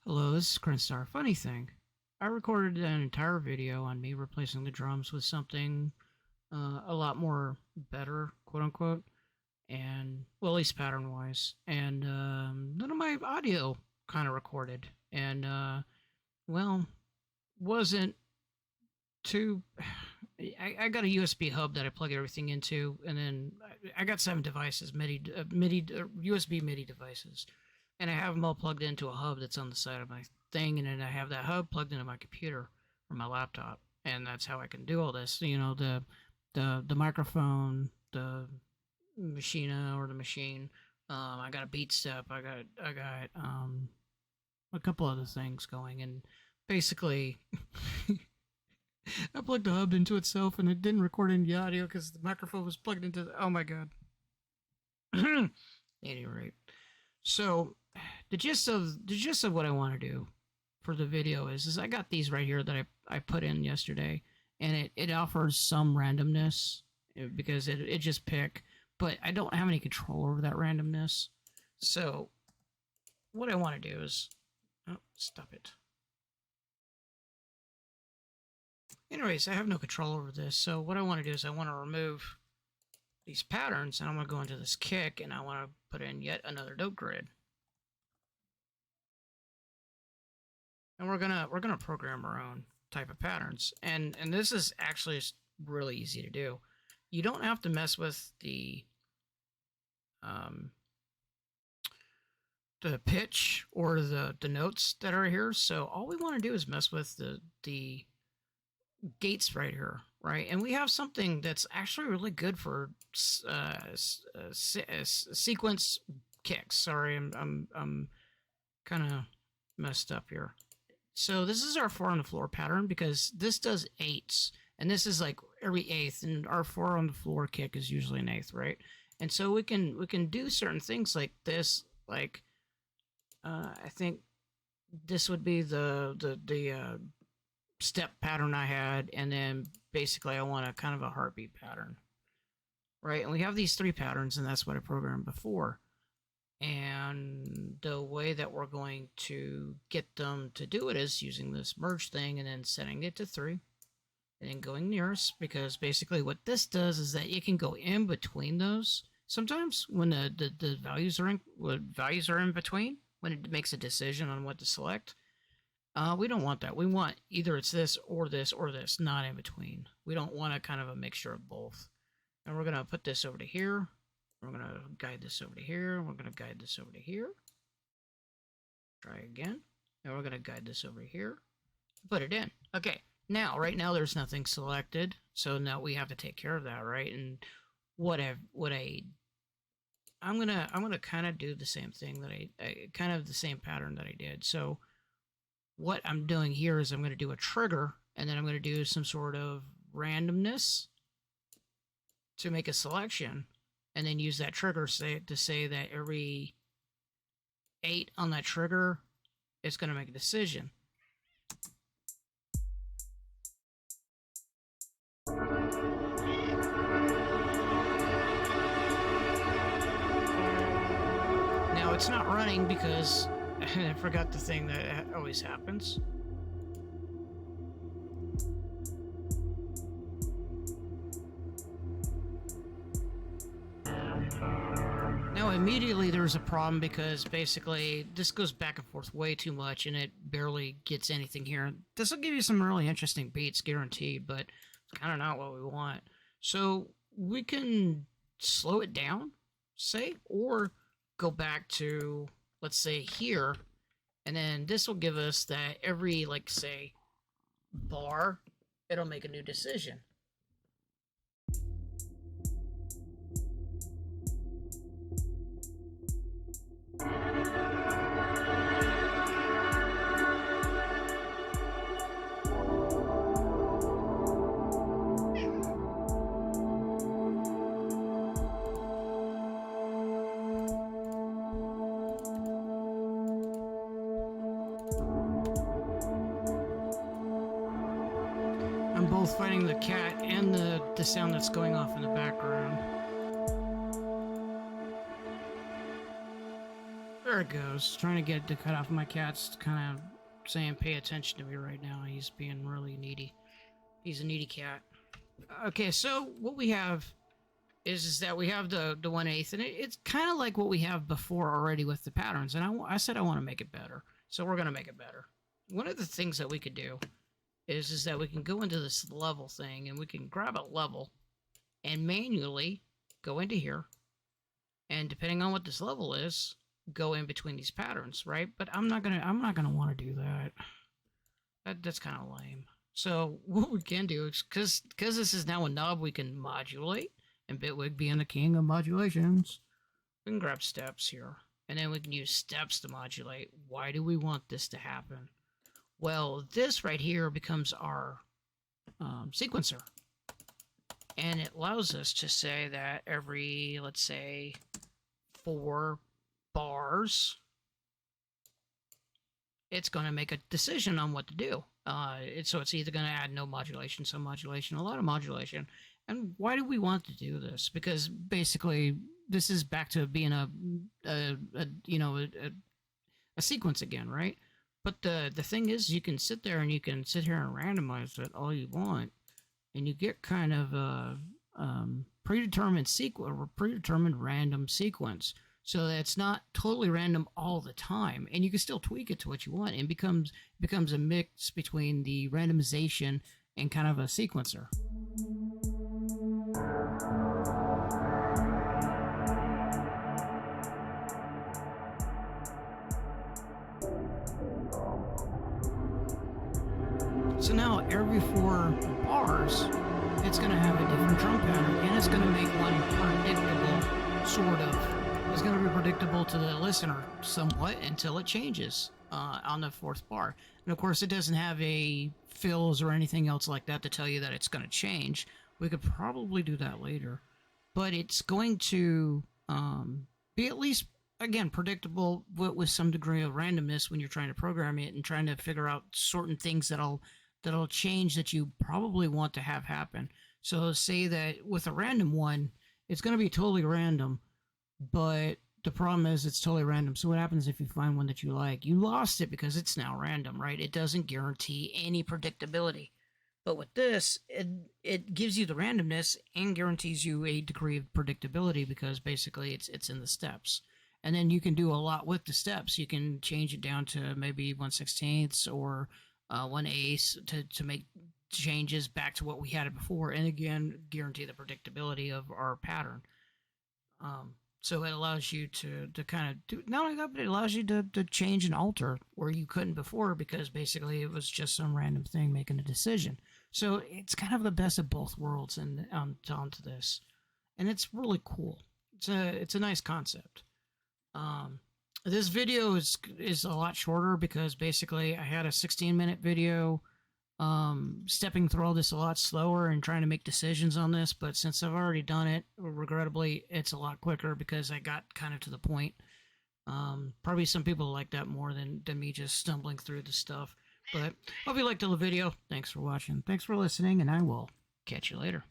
Hello, this is Crinstar. Funny thing, I recorded an entire video on me replacing the drums with something a lot more better, quote unquote, and well, at least pattern wise. And none of my audio kind of recorded, and well, wasn't too. I got a USB hub that I plug everything into, and then I got 7 devices, USB MIDI devices, and I have them all plugged into a hub that's on the side of my thing, and then I have that hub plugged into my computer or my laptop, and that's how I can do all this. You know, the microphone, the machina or the machine. I got a beat step. I got a couple other things going, and basically. I plugged the hub into itself and it didn't record any audio because the microphone was plugged into oh my god. At any rate. So the gist of what I want to do for the video is I got these right here that I put in yesterday, and it offers some randomness because it just pick, but I don't have any control over that randomness. So what I want to do is stop it. Anyways, I have no control over this, so what I want to do is I want to remove these patterns, and I'm going to go into this kick, and I want to put in yet another note grid. And we're gonna program our own type of patterns, and this is actually really easy to do. You don't have to mess with the pitch or the notes that are here. So all we want to do is mess with the gates right here, right? And we have something that's actually really good for sequence kicks. Sorry, I'm kind of messed up here. So this is our 4 on the floor pattern because this does 8s, and this is like every 8th, and our 4 on the floor kick is usually an 8th, right? And so we can do certain things like this, like I think this would be the step pattern I had, and then basically I want a kind of a heartbeat pattern, right? And we have these 3 patterns, and that's what I programmed before. And the way that we're going to get them to do it is using this merge thing and then setting it to 3 and then going nearest, because basically what this does is that you can go in between those. Sometimes when the values are in between, when it makes a decision on what to select, we don't want that. We want either it's this or this or this, not in between. We don't want a kind of a mixture of both. And we're going to put this over to here. We're going to guide this over to here. We're going to guide this over to here. Try again. And we're going to guide this over here. Put it in. Okay. Now, right now, there's nothing selected. So now we have to take care of that, right? And I'm gonna kind of do the same thing that I kind of the same pattern that I did. So what I'm doing here is I'm going to do a trigger, and then I'm going to do some sort of randomness to make a selection, and then use that trigger to say that every 8 on that trigger, it's going to make a decision. Now it's not running because I forgot the thing that always happens. Now immediately there's a problem because basically this goes back and forth way too much and it barely gets anything here. This will give you some really interesting beats guaranteed, but it's kind of not what we want. So we can slow it down, say, or go back to, let's say, here, and then this will give us that every, like, say, bar, it'll make a new decision. I'm both fighting the cat and the sound that's going off in the background. there it goes. Trying to get it to cut off. My cat's kind of saying pay attention to me right now. He's being really needy. He's a needy cat. Okay, so what we have is that we have the 1/8, and it's kind of like what we have before already with the patterns. And I said I want to make it better, so we're going to make it better. One of the things that we could do is that we can go into this level thing, and we can grab a level and manually go into here, and depending on what this level is, go in between these patterns, right? But I'm not gonna want to do that. That's kind of lame. So what we can do is, because this is now a knob, we can modulate, and Bitwig being the king of modulations, we can grab steps here, and then we can use steps to modulate. Why do we want this to happen? Well, this right here becomes our sequencer, and it allows us to say that every, let's say, 4 bars, it's going to make a decision on what to do. So it's either going to add no modulation, some modulation, a lot of modulation. And why do we want to do this? Because basically, this is back to being a sequence again, right? But the thing is, you can sit there and you can sit here and randomize it all you want, and you get kind of a predetermined sequence or predetermined random sequence. So that it's not totally random all the time, and you can still tweak it to what you want, and becomes a mix between the randomization and kind of a sequencer. So now every 4 bars, it's going to have a different drum pattern, and it's going to make one predictable, sort of. It's going to be predictable to the listener somewhat until it changes on the 4th bar. And of course, it doesn't have a fills or anything else like that to tell you that it's going to change. We could probably do that later. But it's going to be at least, again, predictable with some degree of randomness when you're trying to program it and trying to figure out certain things that'll change that you probably want to have happen. So say that with a random one, it's going to be totally random. But the problem is it's totally random. So what happens if you find one that you like? You lost it because it's now random, right? It doesn't guarantee any predictability. But with this, it gives you the randomness and guarantees you a degree of predictability because basically it's in the steps. And then you can do a lot with the steps. You can change it down to maybe 1/16 or 1/8 to make changes back to what we had it before. And again, guarantee the predictability of our pattern. So it allows you to kind of do, not only that, but it allows you to change and alter where you couldn't before because basically it was just some random thing making a decision. So it's kind of the best of both worlds and onto this. And it's really cool. It's a nice concept. This video is a lot shorter because basically I had a 16-minute video stepping through all this a lot slower and trying to make decisions on this, but since I've already done it, regrettably, it's a lot quicker because I got kind of to the point. Probably some people like that more than me just stumbling through the stuff. But hope you liked the video. Thanks for watching. Thanks for listening, and I will catch you later.